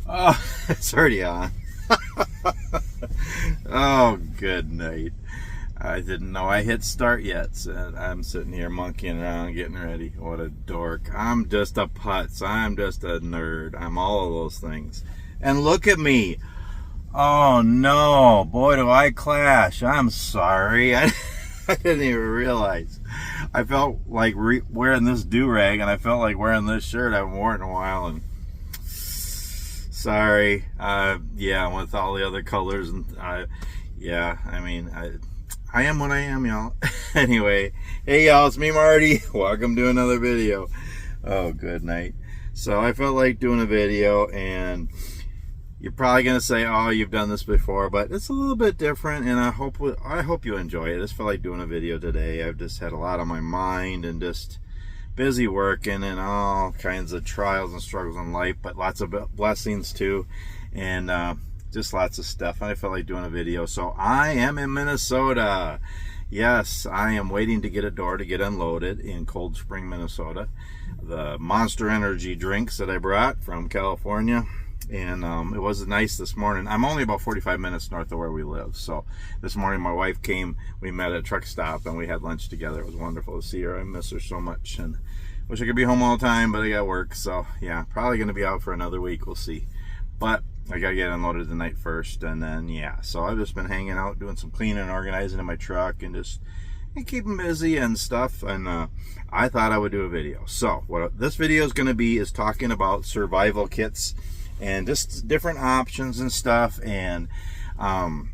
Oh, it's already on. Oh, good night. I didn't know I hit start yet. So I'm sitting here monkeying around, getting ready. What a dork. I'm just a putz. I'm just a nerd. I'm all of those things. And look at me. Oh, no. Boy, do I clash. I'm sorry. I didn't even realize. I felt like wearing this do-rag, and I felt like wearing this shirt. I haven't worn it in a while, and sorry. Yeah, with all the other colors, and yeah, I mean, I am what I am, y'all. Anyway, hey y'all, it's me, Marty. Welcome to another video. Oh, good night. So I felt like doing a video, and you're probably gonna say, "Oh, you've done this before," but it's a little bit different, and I hope you enjoy it. I just felt like doing a video today. I've just had a lot on my mind and just busy working and all kinds of trials and struggles in life, but lots of blessings too, and just lots of stuff. I felt like doing a video. So I am in Minnesota. Yes, I am waiting to get a door to get unloaded in Cold Spring, Minnesota. The Monster Energy drinks that I brought from California. And it was nice this morning. I'm only about 45 minutes north of where we live. So this morning my wife came. We met at a truck stop and we had lunch together. It was wonderful to see her. I miss her so much and wish I could be home all the time, but I got work. So yeah, probably going to be out for another week. We'll see. But I got to get unloaded tonight first. And then, yeah, so I've just been hanging out, doing some cleaning and organizing in my truck and just keeping busy and stuff. And I thought I would do a video. So what this video is going to be is talking about survival kits and just different options and stuff, and I'm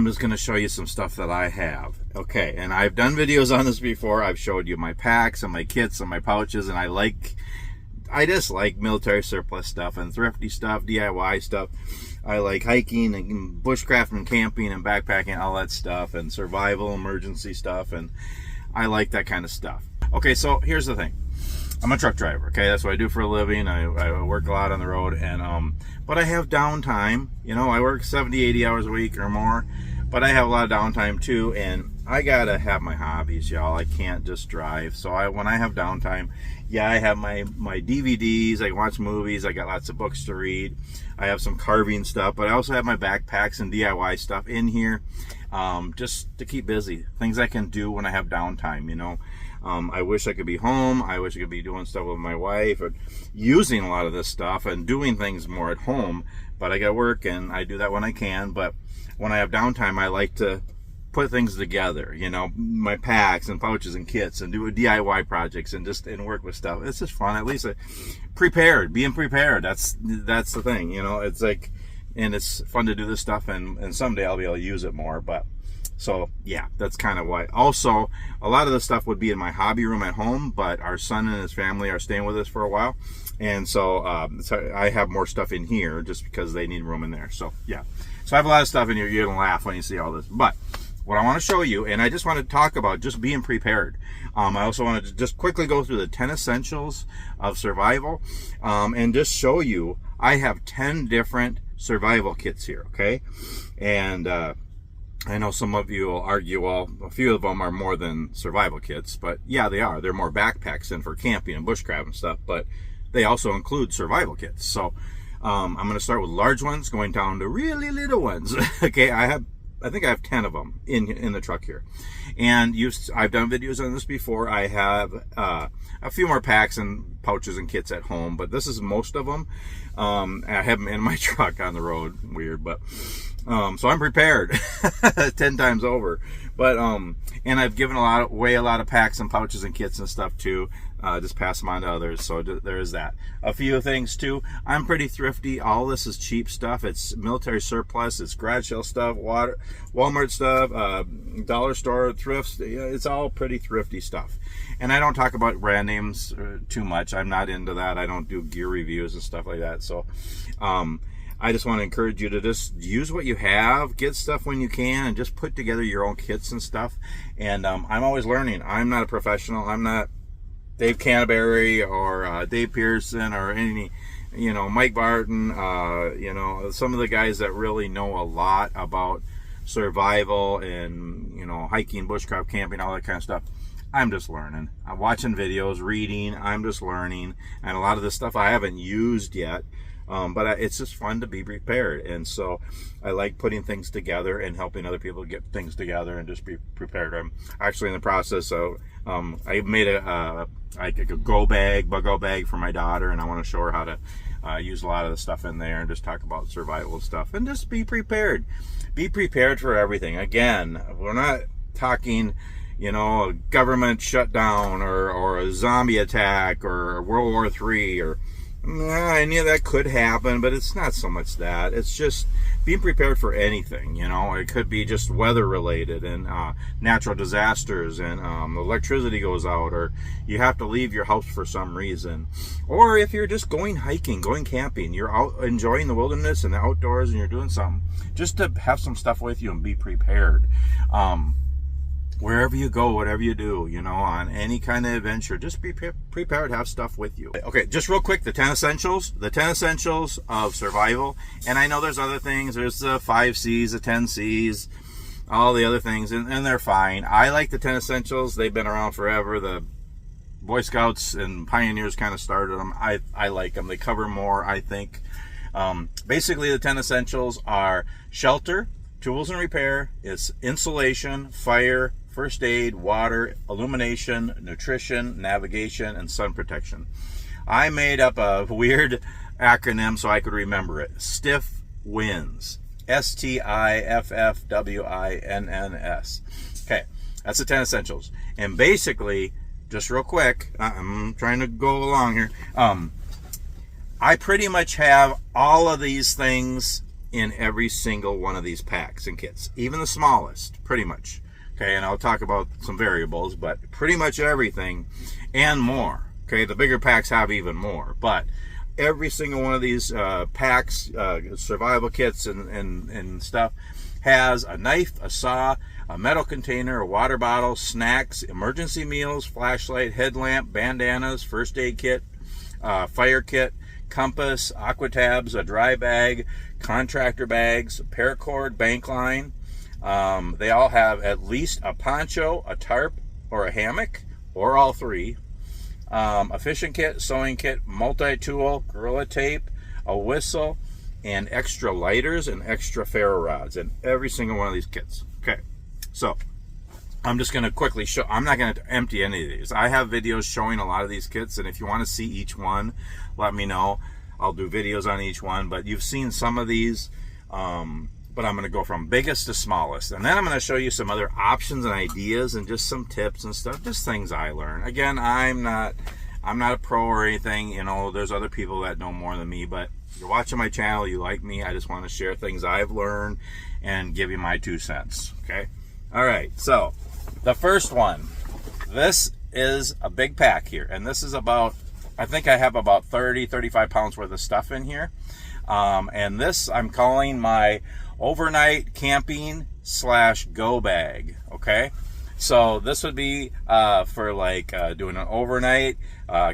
just going to show you some stuff that I have. Okay, and I've done videos on this before. I've showed you my packs and my kits and my pouches, and I just like military surplus stuff and thrifty stuff, DIY stuff. I like hiking and bushcraft and camping and backpacking, all that stuff, and survival, emergency stuff, and I like that kind of stuff. Okay, so here's the thing. I'm a truck driver, okay? That's what I do for a living. I work a lot on the road, and but I have downtime. You know, I work 70, 80 hours a week or more, but I have a lot of downtime too, and I gotta have my hobbies, y'all. I can't just drive. So when I have downtime, yeah, I have my DVDs. I can watch movies. I got lots of books to read. I have some carving stuff, but I also have my backpacks and DIY stuff in here, just to keep busy. Things I can do when I have downtime, you know. I wish I could be home. I wish I could be doing stuff with my wife or using a lot of this stuff and doing things more at home, but I got work and I do that when I can. But when I have downtime, I like to put things together, you know, my packs and pouches and kits, and do DIY projects and work with stuff. It's just fun. At least being prepared. That's the thing, you know. It's like, and it's fun to do this stuff, and someday I'll be able to use it more. But so yeah, that's kind of why. Also, a lot of the stuff would be in my hobby room at home, but our son and his family are staying with us for a while, and so I have more stuff in here just because they need room in there. So yeah, so I have a lot of stuff in here. You're gonna laugh when you see all this, but what I want to show you, and I just want to talk about just being prepared. I also want to just quickly go through the 10 essentials of survival, and just show you I have 10 different survival kits here, okay? And I know some of you will argue, well, a few of them are more than survival kits, but yeah, they are. They're more backpacks than for camping and bushcraft and stuff, but they also include survival kits. So I'm going to start with large ones, going down to really little ones. Okay, I think I have 10 of them in the truck here. And I've done videos on this before. I have a few more packs and pouches and kits at home, but this is most of them. I have them in my truck on the road. Weird, but so I'm prepared 10 times over. But and I've given away a lot of packs and pouches and kits and stuff too. Just pass them on to others. So there is that. A few things too. I'm pretty thrifty. All this is cheap stuff. It's military surplus. It's garage sale stuff, Walmart stuff, dollar store thrifts. It's all pretty thrifty stuff. And I don't talk about brand names too much. I'm not into that. I don't do gear reviews and stuff like that. So I just want to encourage you to just use what you have, get stuff when you can, and just put together your own kits and stuff. And I'm always learning. I'm not a professional. I'm not Dave Canterbury or Dave Pearson or any, you know, Mike Barton, you know, some of the guys that really know a lot about survival and, you know, hiking, bushcraft, camping, all that kind of stuff. I'm just learning. I'm watching videos, reading. I'm just learning. And a lot of this stuff I haven't used yet. But it's just fun to be prepared. And so I like putting things together and helping other people get things together and just be prepared. I'm actually in the process of, I made a go bag, bug out bag for my daughter, and I want to show her how to use a lot of the stuff in there and just talk about survival stuff and just be prepared. Be prepared for everything. Again, we're not talking, you know, a government shutdown or a zombie attack or World War III or any of that could happen, but it's not so much that. It's just being prepared for anything, you know. It could be just weather related and natural disasters, and electricity goes out, or you have to leave your house for some reason. Or if you're just going hiking, going camping, you're out enjoying the wilderness and the outdoors and you're doing something, just to have some stuff with you and be prepared. Wherever you go, whatever you do, you know, on any kind of adventure, just be prepared to have stuff with you. Okay, just real quick, the 10 essentials of survival. And I know there's other things. There's the 5 C's, the 10 C's, all the other things, and they're fine. I like the 10 essentials. They've been around forever. The Boy Scouts and pioneers kind of started them. I like them. They cover more, I think. Basically, the 10 essentials are shelter, tools and repair, it's insulation, fire, first aid, water, illumination, nutrition, navigation, and sun protection. I made up a weird acronym so I could remember it. STIFF wins. STIFFWINNS. Okay, that's the 10 essentials. And basically, just real quick, I'm trying to go along here. I pretty much have all of these things in every single one of these packs and kits, even the smallest, pretty much. Okay, and I'll talk about some variables, but pretty much everything and more. Okay, the bigger packs have even more, but every single one of these packs, survival kits and stuff, has a knife, a saw, a metal container, a water bottle, snacks, emergency meals, flashlight, headlamp, bandanas, first aid kit, fire kit, compass, aqua tabs, a dry bag, contractor bags, paracord, bank line. They all have at least a poncho, a tarp, or a hammock, or all three. A fishing kit, sewing kit, multi-tool, gorilla tape, a whistle, and extra lighters and extra ferro rods in every single one of these kits. Okay, so I'm just going to quickly show. I'm not going to empty any of these. I have videos showing a lot of these kits, and if you want to see each one, let me know. I'll do videos on each one, but you've seen some of these, but I'm going to go from biggest to smallest, and then I'm going to show you some other options and ideas and just some tips and stuff, just things I learned. Again, I'm not a pro or anything, you know. There's other people that know more than me, but you're watching my channel, you like me, I just want to share things I've learned and give you my 2 cents. Okay, all right, so the first one, this is a big pack here, and this is about, I think I have about 35 pounds worth of stuff in here. And this I'm calling my overnight camping / go bag. Okay, so this would be for like doing an overnight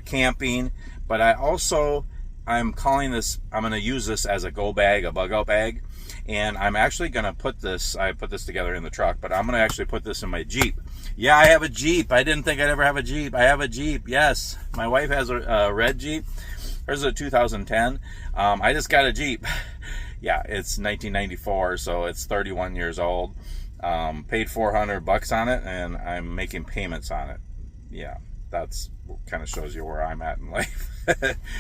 camping, but I'm calling this, I'm going to use this as a go bag, a bug out bag. And I'm actually going to put this, I put this together in the truck, but I'm going to actually put this in my Jeep. Yeah, I have a Jeep. I didn't think I'd ever have a Jeep. I have a Jeep, yes. My wife has a red Jeep. Hers is a 2010. I just got a Jeep. Yeah, it's 1994, so it's 31 years old. Paid $400 on it, and I'm making payments on it. Yeah, that's kind of shows you where I'm at in life.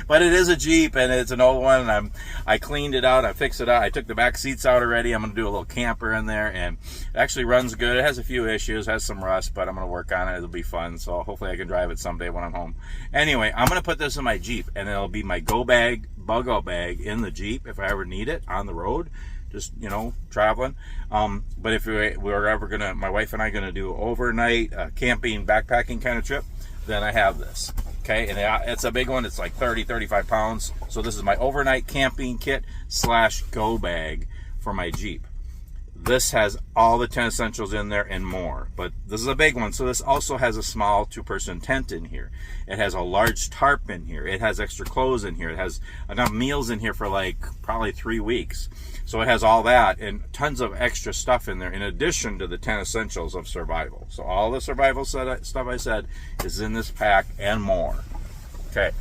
But it is a Jeep, and it's an old one, and I cleaned it out, I fixed it out, I took the back seats out already. I'm going to do a little camper in there, and it actually runs good. It has a few issues, has some rust, but I'm going to work on it. It'll be fun, so hopefully I can drive it someday when I'm home. Anyway, I'm going to put this in my Jeep, and it'll be my go bag, bug out bag in the Jeep if I ever need it on the road, just, you know, traveling. But if we're ever going to, my wife and I going to do overnight camping, backpacking kind of trip, then I have this. Okay, and it's a big one. It's like 35 pounds. So this is my overnight camping kit / go bag for my Jeep. This has all the 10 essentials in there and more, but this is a big one. So this also has a small 2-person tent in here. It has a large tarp in here. It has extra clothes in here. It has enough meals in here for like probably 3 weeks. So it has all that and tons of extra stuff in there in addition to the 10 essentials of survival. So all the survival stuff I said is in this pack and more. Okay.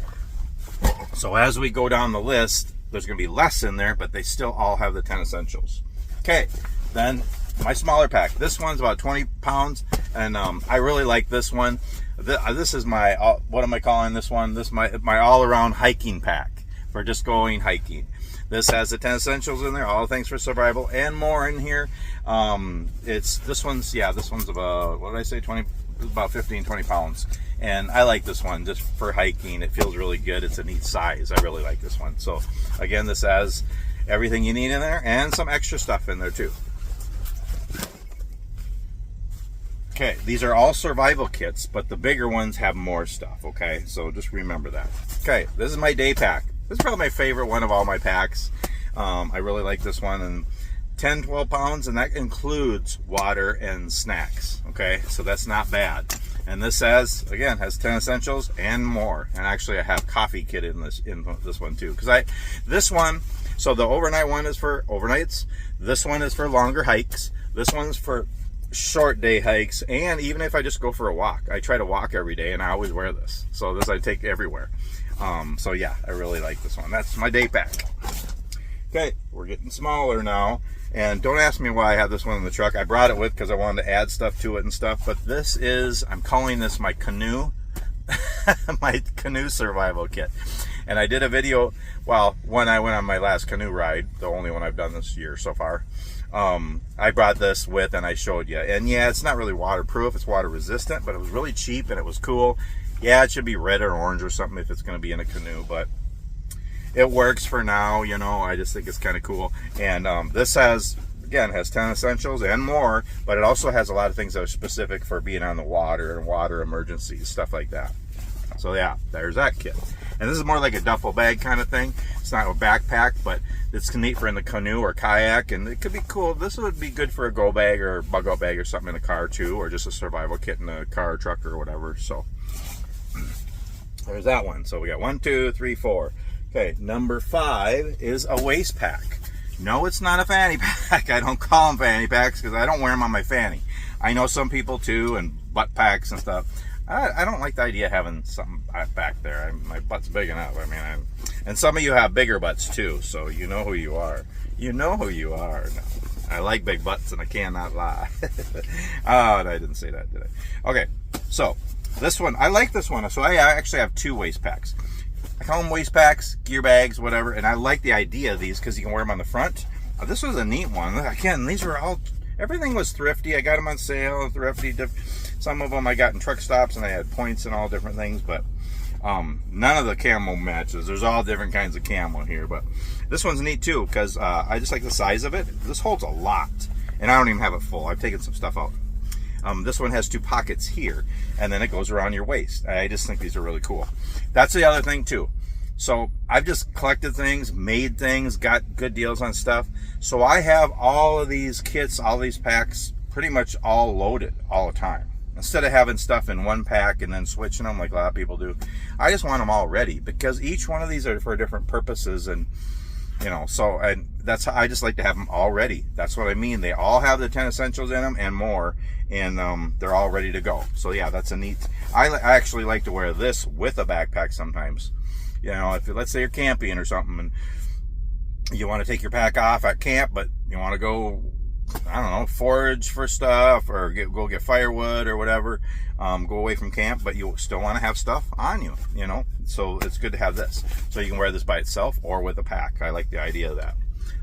So as we go down the list, there's going to be less in there, but they still all have the 10 essentials. Okay, then my smaller pack. This one's about 20 pounds, and I really like this one. This is my, what am I calling this one? This is my all-around hiking pack for just going hiking. This has the 10 essentials in there, all things for survival, and more in here. This one's about, what did I say, 20, about 15, 20 pounds. And I like this one just for hiking. It feels really good. It's a neat size. I really like this one. So again, this has everything you need in there and some extra stuff in there too. Okay, these are all survival kits, but the bigger ones have more stuff, okay? So just remember that. Okay, this is my day pack. This is probably my favorite one of all my packs. I really like this one, and 10, 12 pounds, and that includes water and snacks, okay? So that's not bad. And this has 10 essentials and more. And actually I have coffee kit in this one too. This one, so the overnight one is for overnights. This one is for longer hikes. This one's for short day hikes. And even if I just go for a walk, I try to walk every day and I always wear this. So this I take everywhere. So yeah, I really like this one. That's my day pack. Okay, we're getting smaller now. And don't ask me why I have this one in the truck. I brought it with because I wanted to add stuff to it and stuff. But this is, I'm calling this my canoe, my Canoe Survival Kit. And I did a video, well, when I went on my last canoe ride, the only one I've done this year so far. I brought this with and I showed you. And yeah, it's not really waterproof. It's water resistant, but it was really cheap and it was cool. Yeah, it should be red or orange or something if it's going to be in a canoe, but it works for now, you know. I just think it's kind of cool. And this has 10 essentials and more, but it also has a lot of things that are specific for being on the water and water emergencies, stuff like that. So yeah, there's that kit. And this is more like a duffel bag kind of thing. It's not a backpack, but it's neat for in the canoe or kayak, and it could be cool. This would be good for a go bag or bug out bag or something in the car too, or just a survival kit in a car or truck or whatever. So there's that one. So we got 1, 2, 3, 4. Okay, number 5 is a waist pack. No, it's not a fanny pack. I don't call them fanny packs because I don't wear them on my fanny. I know some people too, and butt packs and stuff. I don't like the idea of having something back there. My butt's big enough. I mean, and some of you have bigger butts too, so you know who you are. You know who you are. No, I like big butts, and I cannot lie. Oh, I didn't say that, did I? Okay, so this one, I like this one. So I actually have 2 waist packs. I call them waist packs, gear bags, whatever, and I like the idea of these because you can wear them on the front. This was a neat one. Again, these were all, everything was thrifty. I got them on sale, thrifty. Some of them I got in truck stops, and they had points and all different things, but none of the camo matches. There's all different kinds of camo here, but this one's neat too because I just like the size of it. This holds a lot, and I don't even have it full. I've taken some stuff out. This one has 2 pockets here, and then it goes around your waist. I just think these are really cool. That's the other thing too. So I've just collected things, made things, got good deals on stuff. So I have all of these kits, all these packs, pretty much all loaded all the time. Instead of having stuff in one pack and then switching them like a lot of people do, I just want them all ready because each one of these are for different purposes, and you know, so, and that's how I just like to have them all ready. That's what I mean. They all have the 10 essentials in them and more, and they're all ready to go. So yeah, that's a neat, I actually like to wear this with a backpack sometimes. You know, if let's say you're camping or something and you want to take your pack off at camp, but you want to go, I don't know, forage for stuff or go get firewood or whatever, go away from camp, but you still want to have stuff on you, you know, so it's good to have this. So you can wear this by itself or with a pack. I like the idea of that.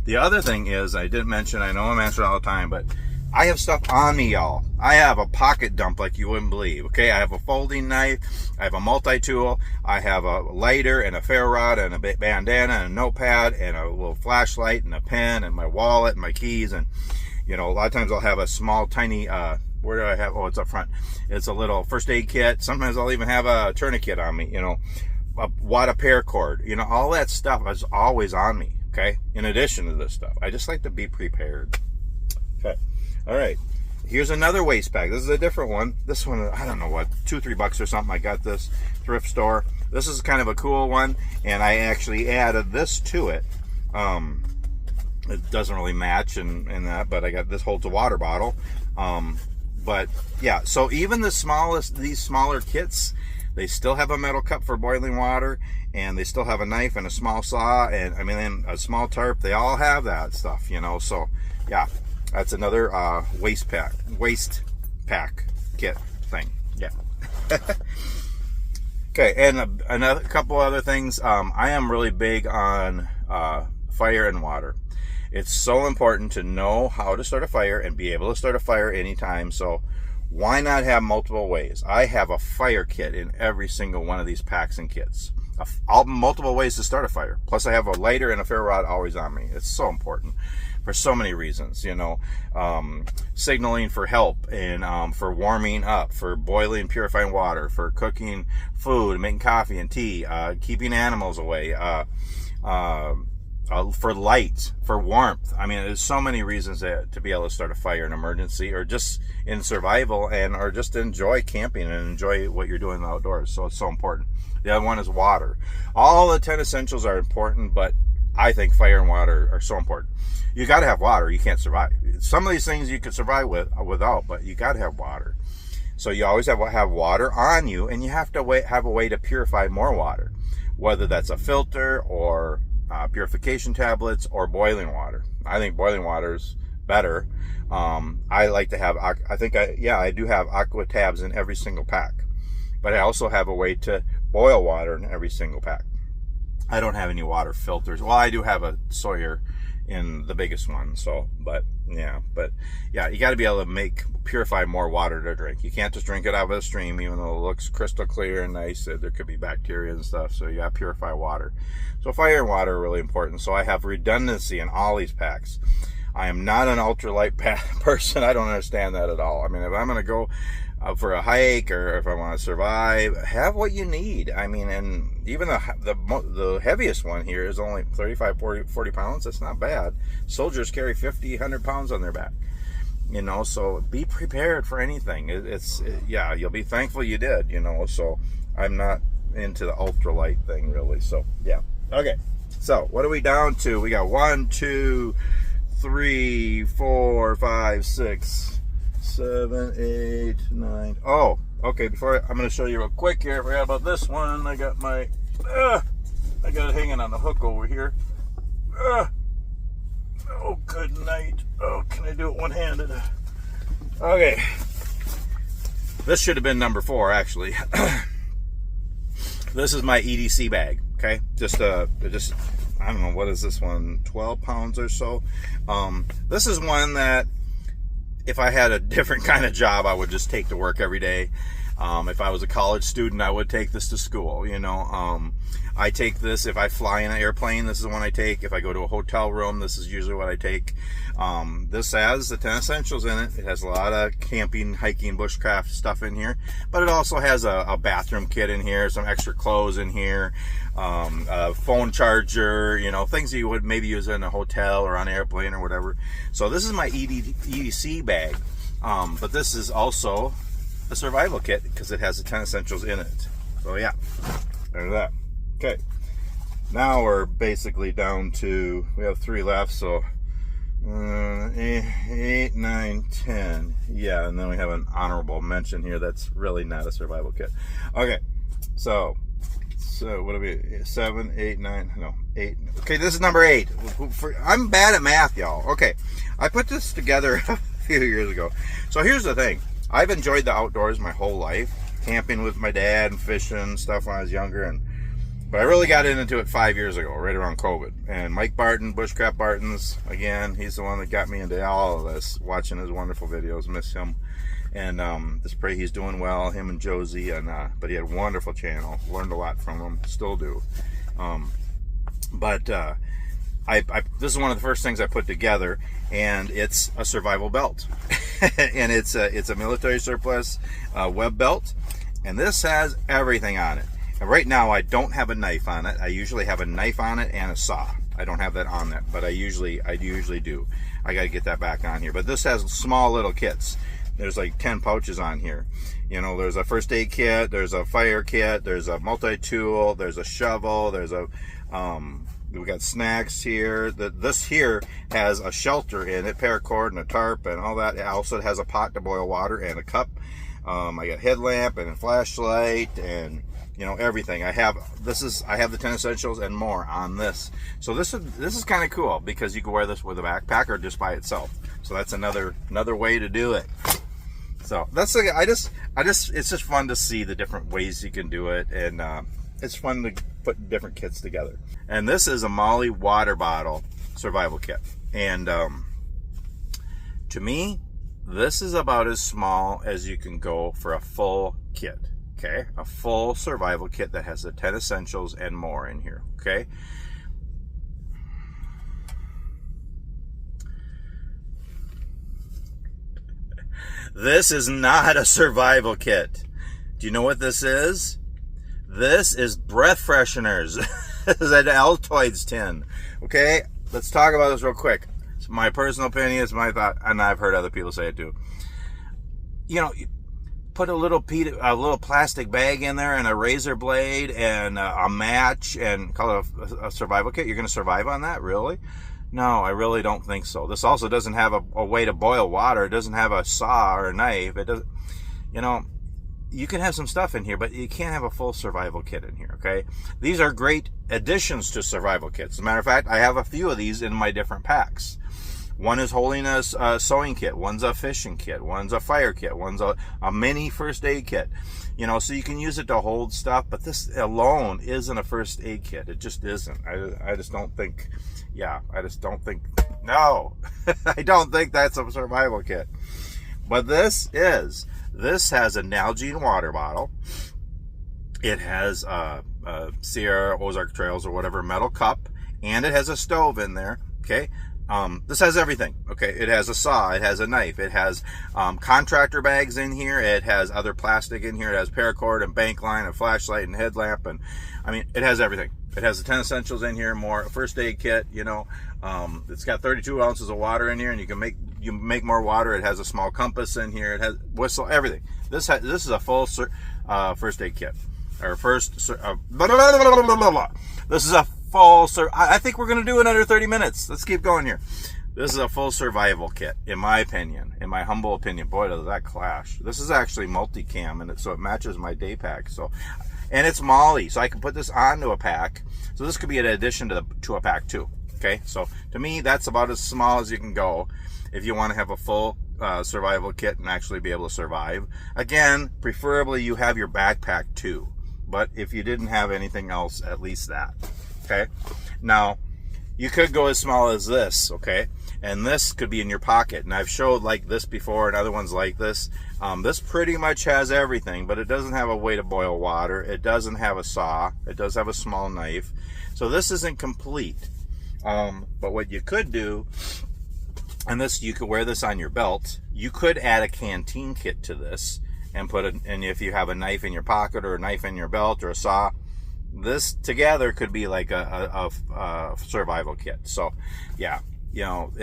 The other thing is, I didn't mention, I know I'm answering all the time, but I have stuff on me, y'all. I have a pocket dump like you wouldn't believe, okay? I have a folding knife, I have a multi-tool, I have a lighter and a ferro rod and a bandana and a notepad and a little flashlight and a pen and my wallet and my keys, and you know, a lot of times I'll have a small, tiny, where do I have, oh, it's up front. It's a little first aid kit. Sometimes I'll even have a tourniquet on me, you know, a wad of paracord, you know, all that stuff is always on me, okay? In addition to this stuff, I just like to be prepared. Okay, all right. Here's another waist bag. This is a different one. This one, I don't know what, $2 or $3 or something. I got this thrift store. This is kind of a cool one, and I actually added this to it. It doesn't really match in that, but I got this, holds a water bottle. But yeah, so even the smallest, these smaller kits, they still have a metal cup for boiling water, and they still have a knife and a small saw, and I mean a small tarp. They all have that stuff, you know. So yeah, that's another waste pack kit thing. Yeah. Okay, and another couple other things. I am really big on fire and water. It's so important to know how to start a fire and be able to start a fire anytime. So why not have multiple ways? I have a fire kit in every single one of these packs and kits. Multiple ways to start a fire. Plus I have a lighter and a ferro rod always on me. It's so important for so many reasons, you know, signaling for help, and for warming up, for boiling, purifying water, for cooking food, making coffee and tea, keeping animals away, for light, for warmth. I mean, there's so many reasons to be able to start a fire in emergency, or just in survival, or just enjoy camping and enjoy what you're doing in the outdoors. So it's so important. The other one is water. All the 10 essentials are important, but I think fire and water are so important. You got to have water. You can't survive. Some of these things you can survive without, but you got to have water. So you always have water on you, and you have to have a way to purify more water, whether that's a filter or purification tablets or boiling water. I think boiling water is better. I like to have, I do have aqua tabs in every single pack, but I also have a way to boil water in every single pack. I don't have any water filters. Well, I do have a Sawyer in the biggest one. So, but yeah, you got to be able to purify more water to drink. You can't just drink it out of a stream, even though it looks crystal clear and nice. There could be bacteria and stuff. So you got to purify water. So fire and water are really important. So I have redundancy in all these packs. I am not an ultralight person. I don't understand that at all. I mean, if I'm going to go for a hike, or if I want to survive, have what you need. I mean, and even the heaviest one here is only 35, 40 pounds. That's not bad. Soldiers carry 50, 100 pounds on their back. You know, so be prepared for anything. Yeah, you'll be thankful you did, you know. So I'm not into the ultralight thing, really. So, yeah. Okay. So, what are we down to? We got 1, 2, 3, 4, 5, 6, 7, 8, 9. Oh, okay. I'm going to show you real quick here. I forgot about this one. I got my, I got it hanging on the hook over here. Oh, good night. Oh, can I do it one-handed? Okay. This should have been number 4, actually. This is my EDC bag. Okay, just I don't know, what is this one? 12 pounds or so. This is one that, if I had a different kind of job, I would just take to work every day. If I was a college student, I would take this to school, you know. I take this if I fly in an airplane. This is the one I take. If I go to a hotel room, this is usually what I take. This has the 10 essentials in it. It has a lot of camping, hiking, bushcraft stuff in here, but it also has a bathroom kit in here, some extra clothes in here, a phone charger, you know, things that you would maybe use in a hotel or on an airplane or whatever. So this is my EDC bag, but this is also a survival kit because it has the 10 essentials in it. So yeah, there's that. Okay, now we're basically down to, we have 3 left, so 8, 9, 10. Yeah, and then we have an honorable mention here that's really not a survival kit. Okay, so what are we, 7, 8, 9, no, 8. Okay, this is number 8. I'm bad at math, y'all. Okay, I put this together a few years ago. So here's the thing. I've enjoyed the outdoors my whole life, camping with my dad and fishing and stuff when I was younger, but I really got into it 5 years ago, right around COVID. And Mike Barton, Bushcraft Bartons, again, he's the one that got me into all of this, watching his wonderful videos. Miss him. And just pray he's doing well, him and Josie. But he had a wonderful channel. Learned a lot from him, still do. This is one of the first things I put together, and it's a survival belt. And it's a military surplus web belt, and this has everything on it. And right now I don't have a knife on it. I usually have a knife on it and a saw. I don't have that on that, but I usually do. I got to get that back on here. But this has small little kits. There's like 10 pouches on here. You know, there's a first aid kit, there's a fire kit, there's a multi-tool, there's a shovel, there's a we got snacks here. This here has a shelter in it, paracord and a tarp and all that. It also has a pot to boil water and a cup. I got headlamp and a flashlight and you know, everything. I have the 10 essentials and more on this. So this is kind of cool because you can wear this with a backpack or just by itself. So that's another way to do it. So that's like, it's just fun to see the different ways you can do it, and it's fun to put different kits together. And this is a Molly water bottle survival kit, and to me, this is about as small as you can go for a full kit. Okay, a full survival kit that has the 10 essentials and more in here. Okay. This is not a survival kit. Do you know what this is? This is breath fresheners. This is an Altoids tin. Okay, let's talk about this real quick. It's my personal opinion, it's my thought, and I've heard other people say it too. You know, put a little plastic bag in there and a razor blade and a match and call it a survival kit. You're going to survive on that? Really? No, I really don't think so. This also doesn't have a way to boil water. It doesn't have a saw or a knife. It doesn't, you know, you can have some stuff in here, but you can't have a full survival kit in here, okay? These are great additions to survival kits. As a matter of fact, I have a few of these in my different packs. One is holding a sewing kit. One's a fishing kit. One's a fire kit. One's a mini first aid kit. You know, so you can use it to hold stuff, but this alone isn't a first aid kit. It just isn't. I just don't think, I just don't think, no. I don't think that's a survival kit. But this has a Nalgene water bottle. It has a Sierra Ozark Trails or whatever metal cup, and it has a stove in there, okay? This has everything, okay? It has a saw, it has a knife, it has contractor bags in here, it has other plastic in here, it has paracord and bank line and flashlight and headlamp, and I mean, it has everything. It has the 10 essentials in here, more first aid kit, you know. It's got 32 ounces of water in here, and you can make more water. It has a small compass in here. It has whistle, everything. This is a full first aid kit, or this is a full. I think we're gonna do it under 30 minutes. Let's keep going here. This is a full survival kit, in my opinion, in my humble opinion. Boy, does that clash. This is actually multicam, and so it matches my day pack. So, and it's Molly, so I can put this onto a pack. So this could be an addition to a pack too. Okay, so to me, that's about as small as you can go if you want to have a full survival kit and actually be able to survive. Again, preferably you have your backpack too, but if you didn't have anything else, at least that. Okay, now you could go as small as this, okay, and this could be in your pocket, and I've showed like this before and other ones like this. This pretty much has everything, but it doesn't have a way to boil water. It doesn't have a saw. It does have a small knife, so this isn't complete. But what you could do, and this, you could wear this on your belt. You could add a Canteen Kit to this and put it, and if you have a knife in your pocket or a knife in your belt or a saw, this together could be like a survival kit. So yeah, you know,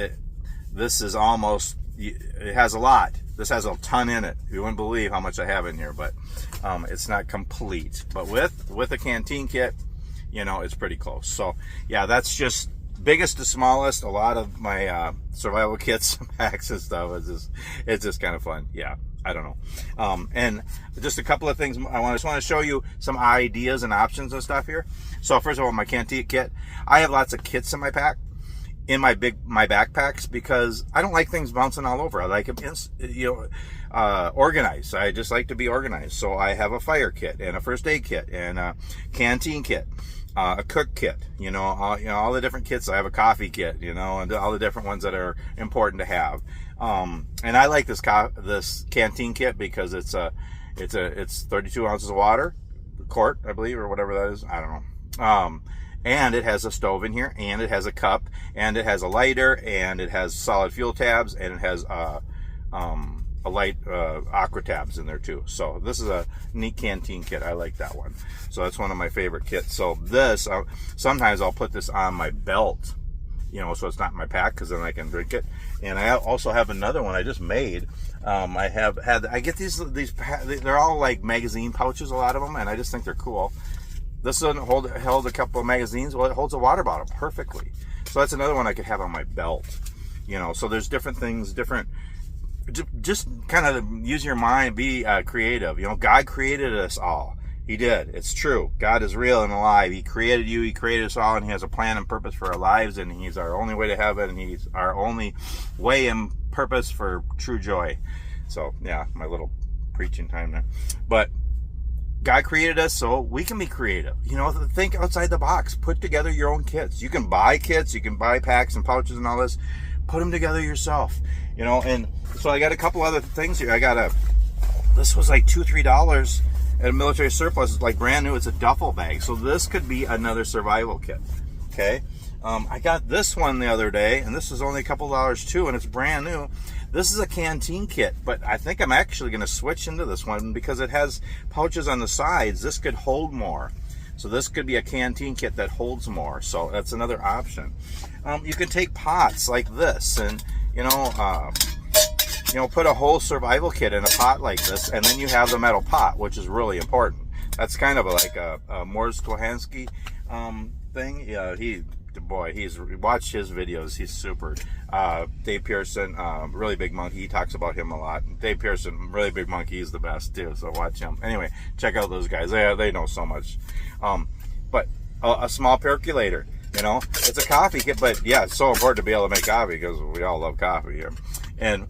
this is almost, it has a lot. This has a ton in it. You wouldn't believe how much I have in here, but it's not complete. But with a Canteen Kit, you know, it's pretty close. So yeah, that's just biggest to smallest. A lot of my survival kits, packs and stuff, it's just kind of fun. Yeah, I don't know. And just a couple of things I just want to show you some ideas and options and stuff here. So first of all, my Canteen Kit, I have lots of kits in my pack, in my backpacks, because I don't like things bouncing all over. I like them, organized. I just like to be organized. So I have a fire kit and a first aid kit and a Canteen Kit. A cook kit, all the different kits. I have a coffee kit, and all the different ones that are important to have. And I like this Canteen Kit because it's 32 ounces of water, quart, I believe, or whatever that is. I don't know. And it has a stove in here, and it has a cup, and it has a lighter, and it has solid fuel tabs, and it has a light aqua tabs in there too. So this is a neat Canteen Kit. I like that one. So that's one of my favorite kits. So this, sometimes I'll put this on my belt, so it's not in my pack, because then I can drink it. And I also have another one I just made. I get these, they're all like magazine pouches, a lot of them, and I just think they're cool. This doesn't hold a couple of magazines. Well, it holds a water bottle perfectly. So that's another one I could have on my belt. So there's different things, just kind of use your mind, be creative. God created us all. He did. It's true. God is real and alive. He created you. He created us all, and He has a plan and purpose for our lives, and He's our only way to heaven, and He's our only way and purpose for true joy. So, yeah, my little preaching time there. But God created us so we can be creative. You know, think outside the box. Put together your own kits. You can buy kits. You can buy packs and pouches and all this. Put them together yourself. You know, and so I got a couple other things here. This was like $2-3 at a military surplus. It's like brand new. It's a duffel bag. So this could be another survival kit. Okay. I got this one the other day, and this is only a couple dollars too, and it's brand new. This is a Canteen Kit, but I think I'm actually going to switch into this one because it has pouches on the sides. This could hold more. So this could be a Canteen Kit that holds more. So that's another option. You can take pots like this and, put a whole survival kit in a pot like this, and then you have the metal pot, which is really important. That's kind of like a Morris Kohansky thing. Yeah, he's watched his videos. He's super. Dave Pearson, really big monkey. He talks about him a lot. Dave Pearson, really big monkey. He's the best too. So watch him. Anyway, check out those guys. They know so much. But a small percolator. You know, it's a coffee kit, but yeah, it's so important to be able to make coffee because we all love coffee here.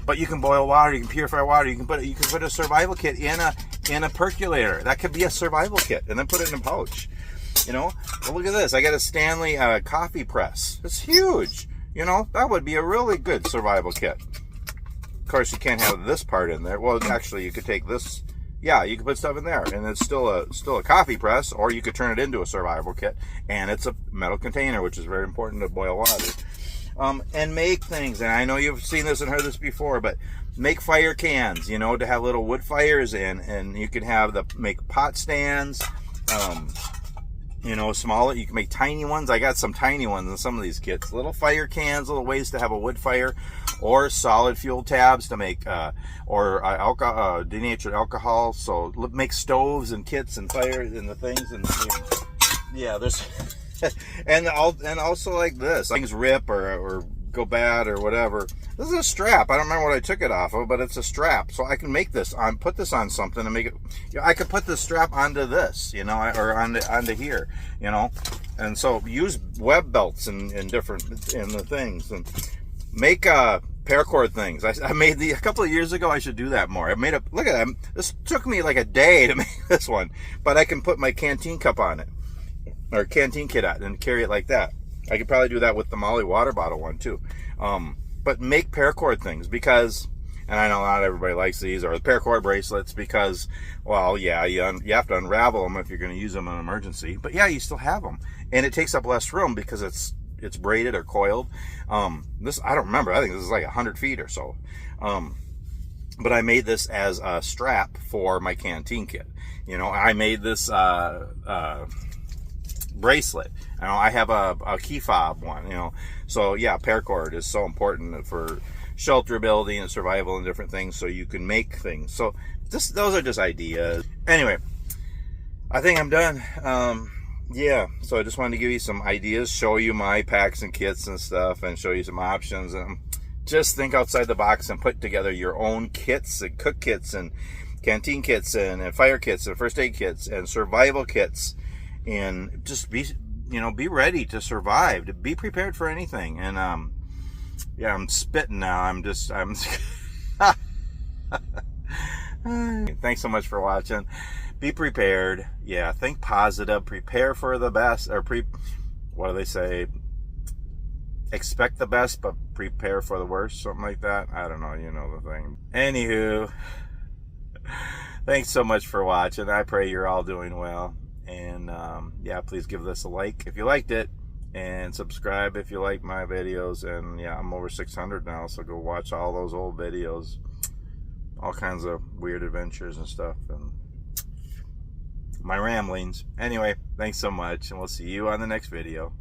But you can boil water, you can purify water, you can put a survival kit in a percolator. That could be a survival kit, and then put it in a pouch. You know, well, look at this. I got a Stanley coffee press. It's huge. You know, that would be a really good survival kit. Of course, you can't have this part in there. Well, actually, you could take this. Yeah, you can put stuff in there, and it's still a coffee press, or you could turn it into a survival kit, and it's a metal container, which is very important to boil water. And make things, and I know you've seen this and heard this before, but make fire cans, you know, to have little wood fires in, and you can make pot stands, smaller. You can make tiny ones. I got some tiny ones in some of these kits. Little fire cans, little ways to have a wood fire, or solid fuel tabs to make, or denatured alcohol. So make stoves and kits and fires and the things, and yeah, there's, and also like this, things rip or go bad or whatever. This is a strap. I don't remember what I took it off of, but it's a strap. So I can make this put this on something and make it. I could put this strap onto this, or onto here, And so use web belts and different in the things, and make paracord things. I made a couple of years ago. I should do that more. I made look at them. This took me like a day to make this one, but I can put my canteen cup on it, or Canteen Kit on, and carry it like that. I could probably do that with the Molly water bottle one too. But make paracord things because, and I know not everybody likes these, or the paracord bracelets because, well, yeah, you have to unravel them if you're going to use them in an emergency. But yeah, you still have them, and it takes up less room because it's braided or coiled. This, I don't remember. I think this is like 100 feet or so. But I made this as a strap for my Canteen Kit. I made this bracelet. I have a key fob one, So yeah, paracord is so important for shelter building and survival and different things, so you can make things. So those are just ideas. Anyway, I think I'm done. Yeah, so I just wanted to give you some ideas, show you my packs and kits and stuff, and show you some options. And just think outside the box and put together your own kits and cook kits and canteen kits and fire kits and first aid kits and survival kits, and just be ready to survive, to be prepared for anything. And yeah, I'm spitting now. Thanks so much for watching. Be prepared. Yeah, think positive. Prepare for the best, or what do they say? Expect the best, but prepare for the worst. Something like that. I don't know. You know the thing. Anywho, thanks so much for watching. I pray you're all doing well. And yeah, please give this a like if you liked it, and subscribe if you like my videos. And yeah, I'm over 600 now, so go watch all those old videos, all kinds of weird adventures and stuff, and my ramblings. Anyway, thanks so much, and we'll see you on the next video.